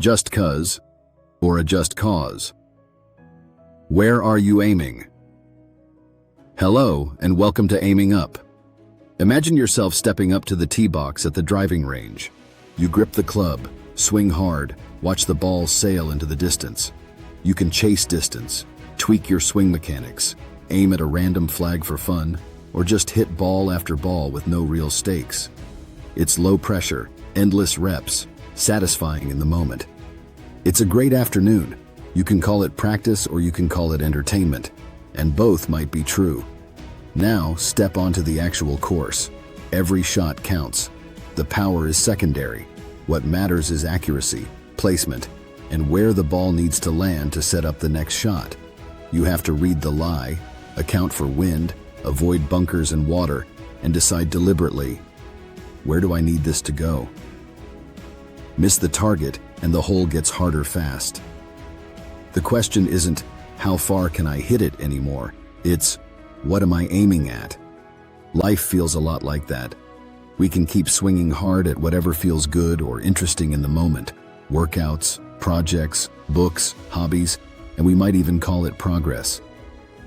just 'cause, or a just cause? Where are you aiming? Hello, and welcome to Aiming Up. Imagine yourself stepping up to the tee box at the driving range. You grip the club, swing hard, watch the ball sail into the distance. You can chase distance, tweak your swing mechanics, aim at a random flag for fun, or just hit ball after ball with no real stakes. It's low pressure, endless reps, satisfying in the moment. It's a great afternoon. You can call it practice or you can call it entertainment, and both might be true. Now, step onto the actual course. Every shot counts. The power is secondary. What matters is accuracy, placement, and where the ball needs to land to set up the next shot. You have to read the lie, account for wind, avoid bunkers and water, and decide deliberately, where do I need this to go? Miss the target, and the hole gets harder fast. The question isn't, how far can I hit it anymore? It's, what am I aiming at? Life feels a lot like that. We can keep swinging hard at whatever feels good or interesting in the moment. Workouts, projects, books, hobbies, and we might even call it progress.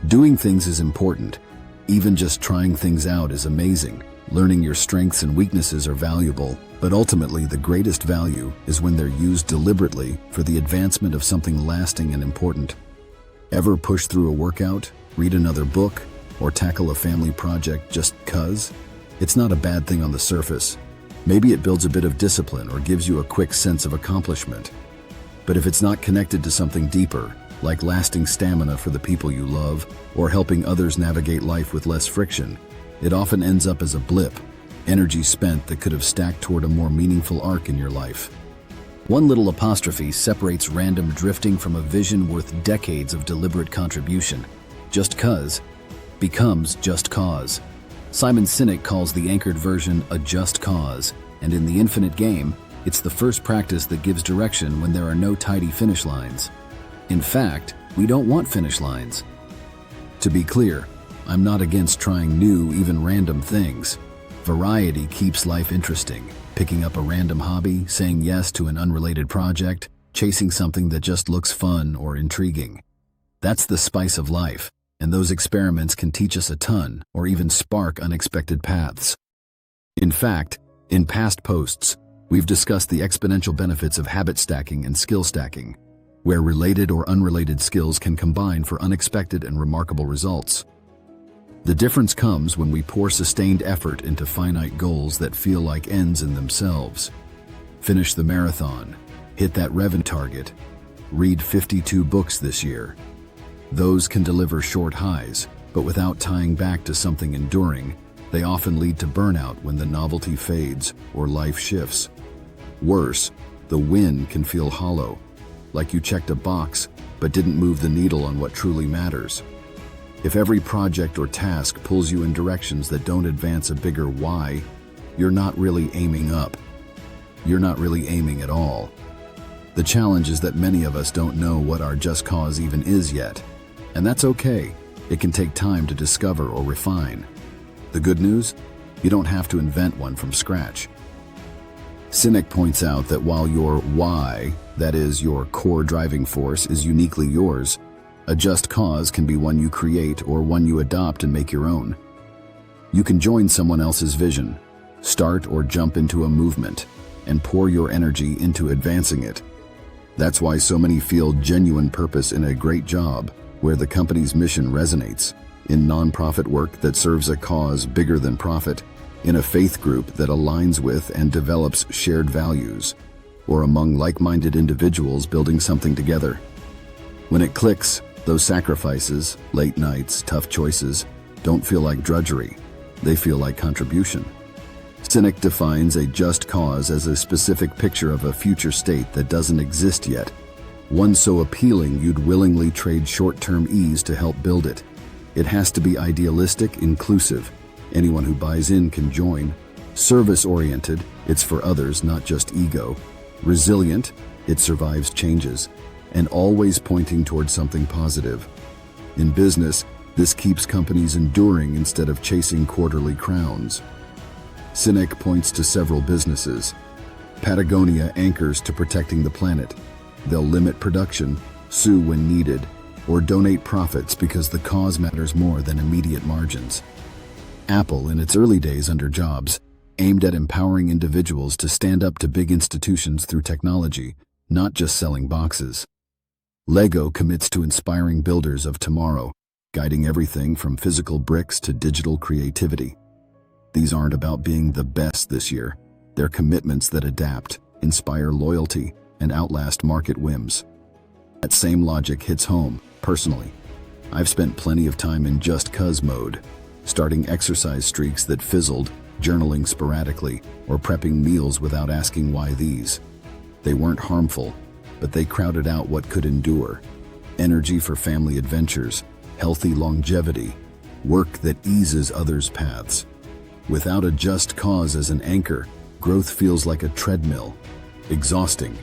Doing things is important. Even just trying things out is amazing. Learning your strengths and weaknesses are valuable, but ultimately the greatest value is when they're used deliberately for the advancement of something lasting and important. Ever push through a workout, read another book, or tackle a family project just 'cause? It's not a bad thing on the surface. Maybe it builds a bit of discipline or gives you a quick sense of accomplishment. But if it's not connected to something deeper, like lasting stamina for the people you love, or helping others navigate life with less friction, it often ends up as a blip, energy spent that could have stacked toward a more meaningful arc in your life. One little apostrophe separates random drifting from a vision worth decades of deliberate contribution. Just 'cause becomes just cause. Simon Sinek calls the anchored version a just cause, and in the infinite game, it's the first practice that gives direction when there are no tidy finish lines. In fact, we don't want finish lines. To be clear, I'm not against trying new, even random things. Variety keeps life interesting. Picking up a random hobby, saying yes to an unrelated project, chasing something that just looks fun or intriguing. That's the spice of life, and those experiments can teach us a ton or even spark unexpected paths. In fact, in past posts, we've discussed the exponential benefits of habit stacking and skill stacking, where related or unrelated skills can combine for unexpected and remarkable results. The difference comes when we pour sustained effort into finite goals that feel like ends in themselves. Finish the marathon, hit that revenue target, read 52 books this year. Those can deliver short highs, but without tying back to something enduring, they often lead to burnout when the novelty fades or life shifts. Worse, the win can feel hollow, like you checked a box but didn't move the needle on what truly matters. If every project or task pulls you in directions that don't advance a bigger why, you're not really aiming up. You're not really aiming at all. The challenge is that many of us don't know what our just cause even is yet. And that's okay. It can take time to discover or refine. The good news? You don't have to invent one from scratch. Sinek points out that while your why, that is, your core driving force, is uniquely yours, a just cause can be one you create or one you adopt and make your own. You can join someone else's vision, start or jump into a movement, and pour your energy into advancing it. That's why so many feel genuine purpose in a great job where the company's mission resonates, in nonprofit work that serves a cause bigger than profit, in a faith group that aligns with and develops shared values, or among like-minded individuals building something together. When it clicks, those sacrifices, late nights, tough choices, don't feel like drudgery. They feel like contribution. Sinek defines a just cause as a specific picture of a future state that doesn't exist yet, one so appealing you'd willingly trade short-term ease to help build it. It has to be idealistic, inclusive. Anyone who buys in can join. Service-oriented, it's for others, not just ego. Resilient, it survives changes. And always pointing towards something positive. In business, this keeps companies enduring instead of chasing quarterly crowns. Sinek points to several businesses. Patagonia anchors to protecting the planet. They'll limit production, sue when needed, or donate profits because the cause matters more than immediate margins. Apple, in its early days under Jobs, aimed at empowering individuals to stand up to big institutions through technology, not just selling boxes. Lego commits to inspiring builders of tomorrow, guiding everything from physical bricks to digital creativity. These aren't about being the best this year. They're commitments that adapt, inspire loyalty, and outlast market whims. That same logic hits home, personally. I've spent plenty of time in just 'cause mode, starting exercise streaks that fizzled, journaling sporadically, or prepping meals without asking why these. They weren't harmful, but they crowded out what could endure. Energy for family adventures, healthy longevity, work that eases others' paths. Without a just cause as an anchor, growth feels like a treadmill, exhausting,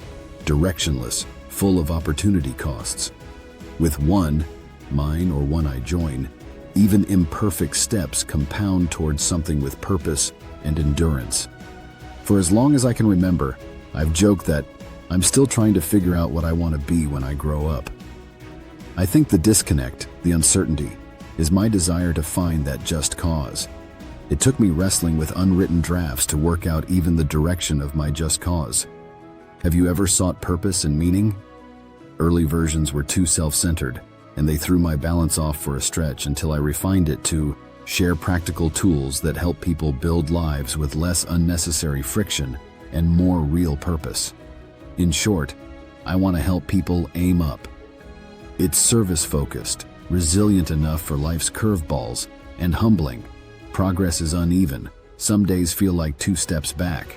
directionless, full of opportunity costs. With one, mine or one I join, even imperfect steps compound towards something with purpose and endurance. For as long as I can remember, I've joked that I'm still trying to figure out what I want to be when I grow up. I think the disconnect, the uncertainty, is my desire to find that just cause. It took me wrestling with unwritten drafts to work out even the direction of my just cause. Have you ever sought purpose and meaning? Early versions were too self-centered, and they threw my balance off for a stretch until I refined it to share practical tools that help people build lives with less unnecessary friction and more real purpose. In short, I want to help people aim up. It's service-focused, resilient enough for life's curveballs, and humbling. Progress is uneven. Some days feel like 2 steps back.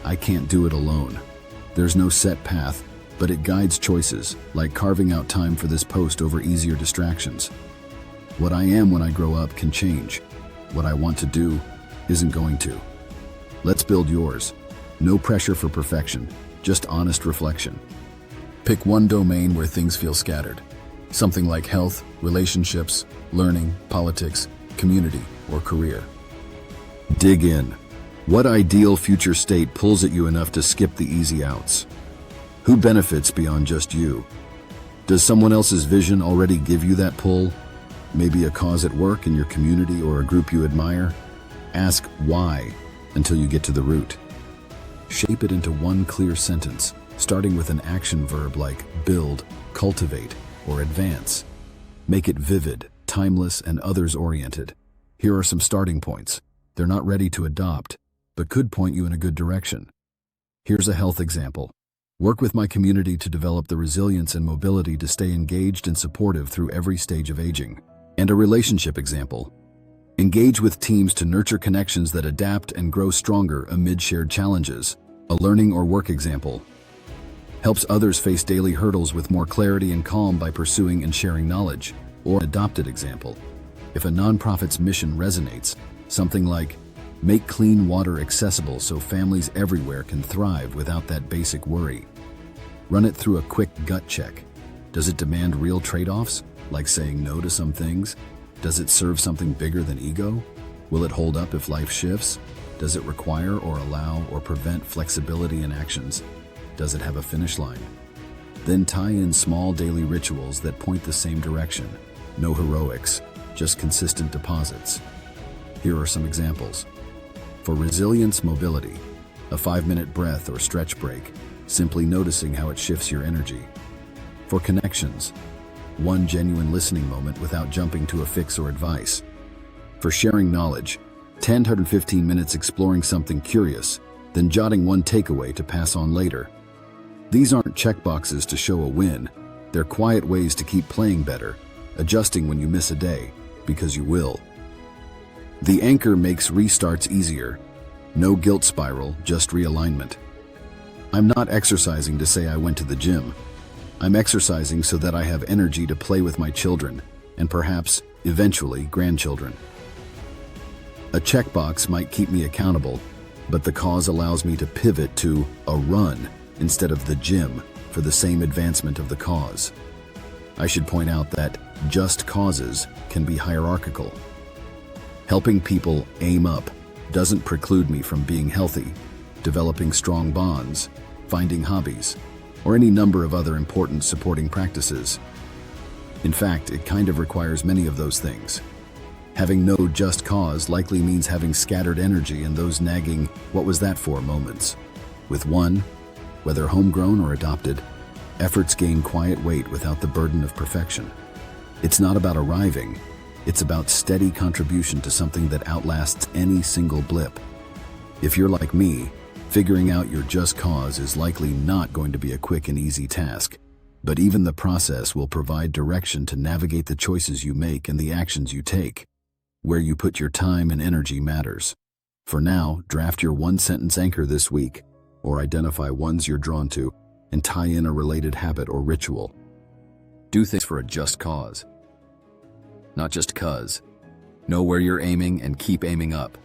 I can't do it alone. There's no set path, but it guides choices, like carving out time for this post over easier distractions. What I am when I grow up can change. What I want to do isn't going to. Let's build yours. No pressure for perfection, just honest reflection. Pick one domain where things feel scattered. Something like health, relationships, learning, politics, community, or career. Dig in. What ideal future state pulls at you enough to skip the easy outs? Who benefits beyond just you? Does someone else's vision already give you that pull? Maybe a cause at work, in your community, or a group you admire? Ask why until you get to the root. Shape it into one clear sentence, starting with an action verb like build, cultivate, or advance. Make it vivid, timeless, and others-oriented. Here are some starting points. They're not ready to adopt, but could point you in a good direction. Here's a health example. Work with my community to develop the resilience and mobility to stay engaged and supportive through every stage of aging. And a relationship example. Engage with teams to nurture connections that adapt and grow stronger amid shared challenges. A learning or work example. Helps others face daily hurdles with more clarity and calm by pursuing and sharing knowledge. Or adopted example. If a nonprofit's mission resonates, something like make clean water accessible so families everywhere can thrive without that basic worry. Run it through a quick gut check. Does it demand real trade-offs, like saying no to some things? Does it serve something bigger than ego? Will it hold up if life shifts? Does it require or allow or prevent flexibility in actions? Does it have a finish line? Then tie in small daily rituals that point the same direction. No heroics, just consistent deposits. Here are some examples. For resilience mobility, a 5-minute breath or stretch break, simply noticing how it shifts your energy. For connections, one genuine listening moment without jumping to a fix or advice. For sharing knowledge, 10 to 15 minutes exploring something curious, then jotting one takeaway to pass on later. These aren't checkboxes to show a win. They're quiet ways to keep playing better, adjusting when you miss a day, because you will. The anchor makes restarts easier. No guilt spiral, just realignment. I'm not exercising to say I went to the gym. I'm exercising so that I have energy to play with my children, and perhaps, eventually, grandchildren. A checkbox might keep me accountable, but the cause allows me to pivot to a run instead of the gym for the same advancement of the cause. I should point out that just causes can be hierarchical. Helping people aim up doesn't preclude me from being healthy. developing strong bonds, finding hobbies, or any number of other important supporting practices. In fact, it kind of requires many of those things. Having no just cause likely means having scattered energy in those nagging "what was that for" moments. With one, whether homegrown or adopted, efforts gain quiet weight without the burden of perfection. It's not about arriving, it's about steady contribution to something that outlasts any single blip. If you're like me, figuring out your just cause is likely not going to be a quick and easy task, but even the process will provide direction to navigate the choices you make and the actions you take. Where you put your time and energy matters. For now, draft your one-sentence anchor this week, or identify ones you're drawn to, and tie in a related habit or ritual. Do things for a just cause, not just 'cause. Know where you're aiming and keep aiming up.